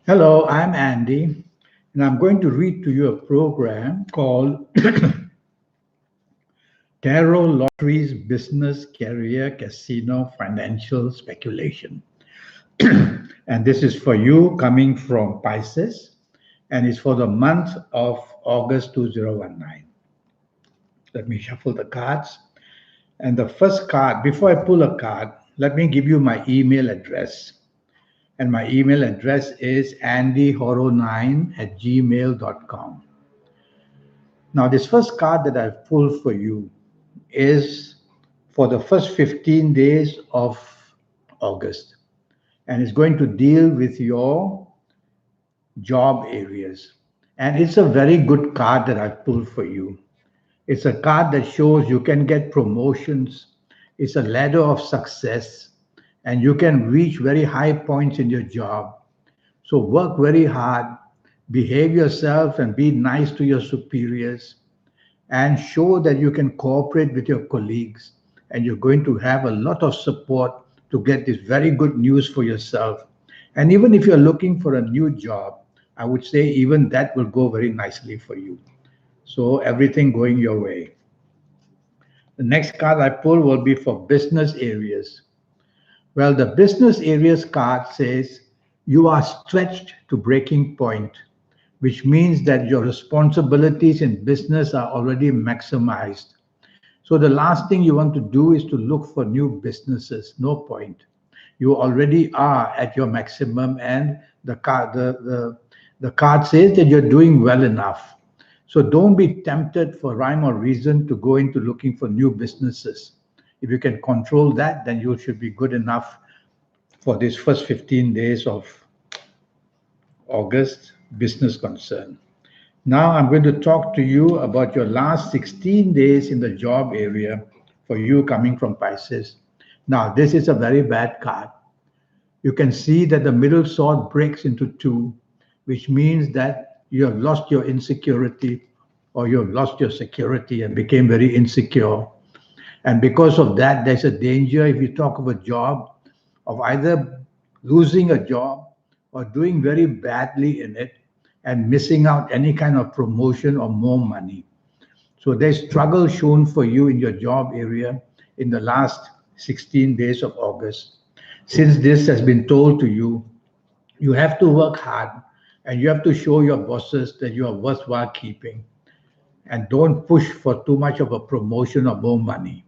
Hello, I'm Andy, and I'm going to read to you a program called Tarot Lotteries Business Career Casino Financial Speculation. And this is for you coming from Pisces, and it's for the month of August 2019. Let me shuffle the cards. And the first card, before I pull a card, let me give you my email address. And my email address is andyhoro9@gmail.com. Now, this first card that I've pulled for you is for the first 15 days of August, and it's going to deal with your job areas. And it's a very good card that I've pulled for you. It's a card that shows you can get promotions, it's a ladder of success, and you can reach very high points in your job. So, work very hard, behave yourself, and be nice to your superiors and show that you can cooperate with your colleagues, and you're going to have a lot of support to get this very good news for yourself. And even if you're looking for a new job, I would say even that will go very nicely for you. So everything going your way. The next card I pull will be for business areas. Well, the business areas card says you are stretched to breaking point, which means that your responsibilities in business are already maximized. So the last thing you want to do is to look for new businesses. No point. You already are at your maximum, and the card says that you're doing well enough. So don't be tempted for rhyme or reason to go into looking for new businesses. If you can control that, then you should be good enough for these first 15 days of August business concern. Now I'm going to talk to you about your last 16 days in the job area for you coming from Pisces. Now, this is a very bad card. You can see that the middle sword breaks into two, which means that you have lost your insecurity or you have lost your security and became very insecure. And because of that, there's a danger if you talk of a job of either losing a job or doing very badly in it and missing out any kind of promotion or more money. So there's struggle shown for you in your job area in the last 16 days of August. Since this has been told to you, you have to work hard and you have to show your bosses that you are worthwhile keeping, and don't push for too much of a promotion or more money.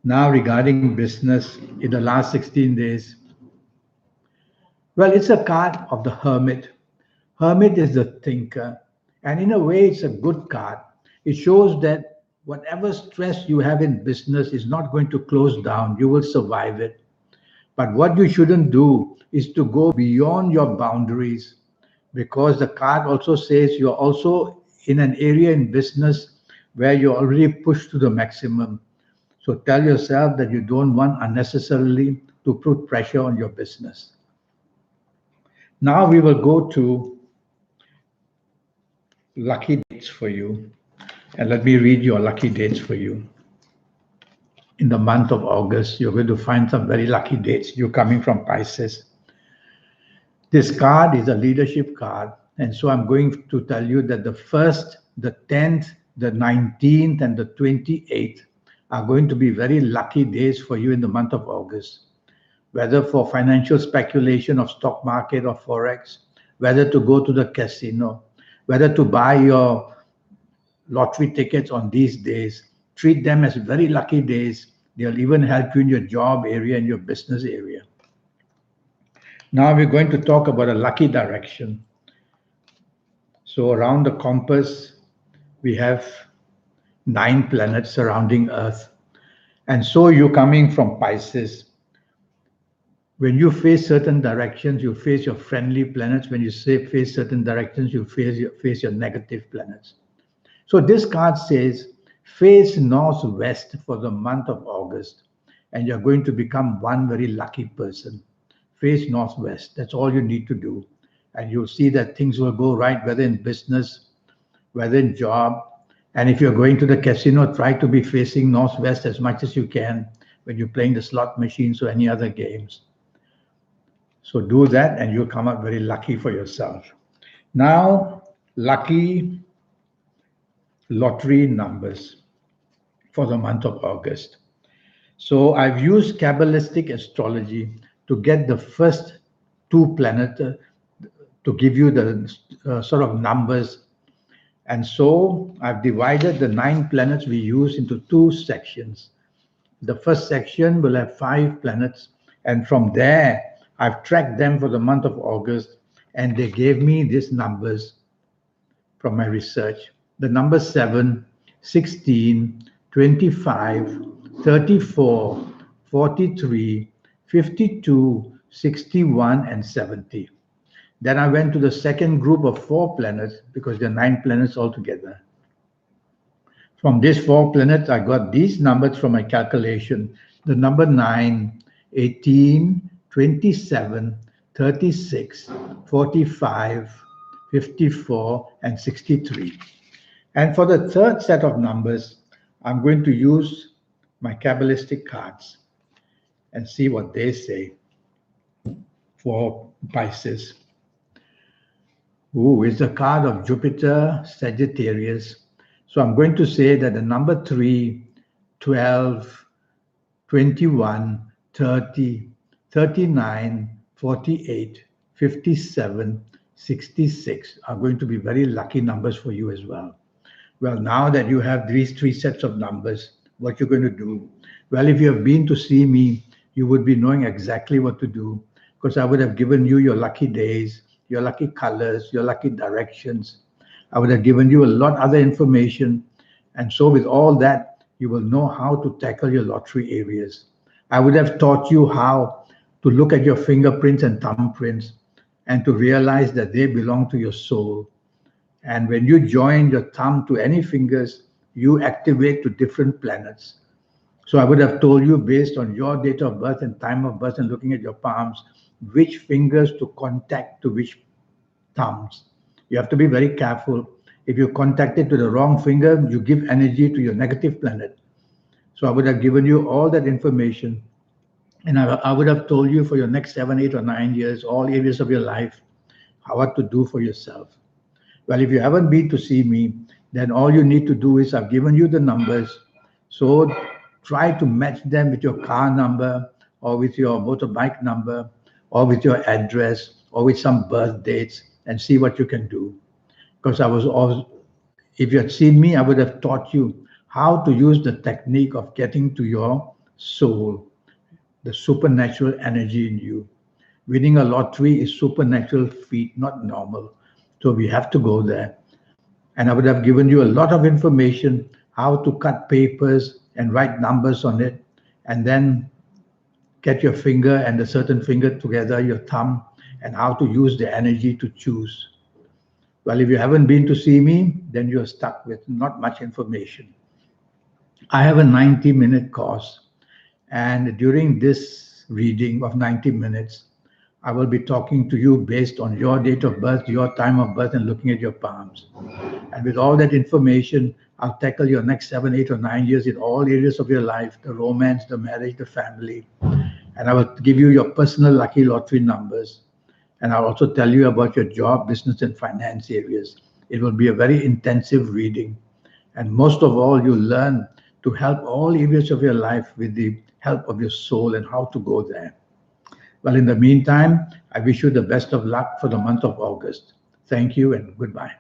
Now, regarding business in the last 16 days, well, it's a card of the hermit. Hermit is the thinker, and in a way, it's a good card. It shows that whatever stress you have in business is not going to close down, you will survive it. But what you shouldn't do is to go beyond your boundaries, because the card also says you're also in an area in business where you're already pushed to the maximum. So tell yourself that you don't want unnecessarily to put pressure on your business. Now we will go to lucky dates for you. And let me read your lucky dates for you. In the month of August, you're going to find some very lucky dates. You're coming from Pisces. This card is a leadership card. And so I'm going to tell you that the 1st, the 10th, the 19th, and the 28th are going to be very lucky days for you in the month of August. Whether for financial speculation of stock market or forex, whether to go to the casino, whether to buy your lottery tickets on these days, treat them as very lucky days. They'll even help you in your job area and your business area. Now we're going to talk about a lucky direction. So around the compass, we have 9 planets surrounding Earth. And so you coming from Pisces, when you face certain directions, you face your friendly planets. When you say face certain directions, you face your negative planets. So this card says face northwest for the month of August, and you're going to become one very lucky person. Face northwest. That's all you need to do. And you'll see that things will go right, whether in business, whether in job. And if you're going to the casino, try to be facing northwest as much as you can when you're playing the slot machines or any other games. So do that and you'll come out very lucky for yourself. Now, lucky lottery numbers for the month of August. So I've used Kabbalistic astrology to get the first two planets to give you the sort of numbers. And so I've divided the 9 planets we use into 2 sections. The first section will have 5 planets, and from there, I've tracked them for the month of August, and they gave me these numbers from my research. The number 7, 16, 25, 34, 43, 52, 61, and 70. Then I went to the second group of 4 planets because there are 9 planets altogether. From these 4 planets, I got these numbers from my calculation. The number 9, 18, 27, 36, 45, 54, and 63. And for the third set of numbers, I'm going to use my Kabbalistic cards and see what they say for Pisces. Ooh, it's the card of Jupiter, Sagittarius. So I'm going to say that the number 3, 12, 21, 30, 39, 48, 57, 66 are going to be very lucky numbers for you as well. Well, now that you have these 3 sets of numbers, what you're going to do? Well, if you have been to see me, you would be knowing exactly what to do because I would have given you your lucky days, your lucky colors, your lucky directions. I would have given you a lot other information. And so with all that, you will know how to tackle your lottery areas. I would have taught you how to look at your fingerprints and thumbprints and to realize that they belong to your soul. And when you join your thumb to any fingers, you activate to different planets. So I would have told you based on your date of birth and time of birth and looking at your palms, which fingers to contact to which thumbs. You have to be very careful. If you contact it to the wrong finger, you give energy to your negative planet. So I would have given you all that information. And I would have told you for your next 7, 8, or 9 years, all areas of your life, what to do for yourself. Well, if you haven't been to see me, then all you need to do is I've given you the numbers. So try to match them with your car number or with your motorbike number or with your address or with some birth dates and see what you can do. Because if you had seen me, I would have taught you how to use the technique of getting to your soul, the supernatural energy in you. Winning a lottery is supernatural feat, not normal. So we have to go there. And I would have given you a lot of information, how to cut papers and write numbers on it, and then get your finger and a certain finger together, your thumb, and how to use the energy to choose. Well, if you haven't been to see me, then you're stuck with not much information. I have a 90-minute course, and during this reading of 90 minutes, I will be talking to you based on your date of birth, your time of birth, and looking at your palms. And with all that information, I'll tackle your next 7, 8, or 9 years in all areas of your life, the romance, the marriage, the family. And I will give you your personal lucky lottery numbers. And I'll also tell you about your job, business, and finance areas. It will be a very intensive reading. And most of all, you'll learn to help all areas of your life with the help of your soul and how to go there. Well, in the meantime, I wish you the best of luck for the month of August. Thank you and goodbye.